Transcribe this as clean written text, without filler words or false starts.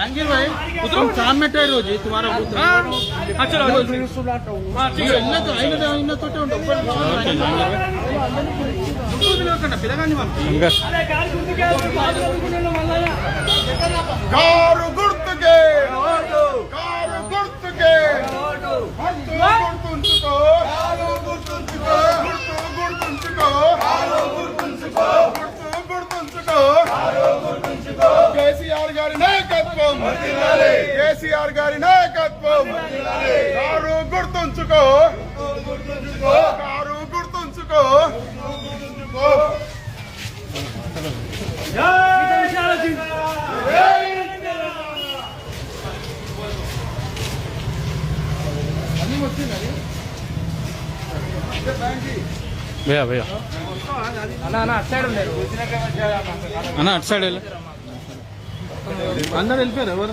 जहांगीर भाई तुम काम में ठहरो जी तुम्हारा चलो तो आईना तो కారు గుర్తుకే కారు గుర్తుకే గుర్తుంచుకో గుర్తుంచుకో గుర్తుంచుకో గుర్తుంచుకో కేసీఆర్ గారి నాయకత్వం కేసీఆర్ గారి నాయకత్వం కారు గుర్తుంచుకో కారు గుర్తుంచుకో भैया भैया అన్న అటు సైడ్ ఉన్నారు అన్న అటు సైడ్ వెళ్ళి అందరు వెళ్ళిపోయారు ఎవరు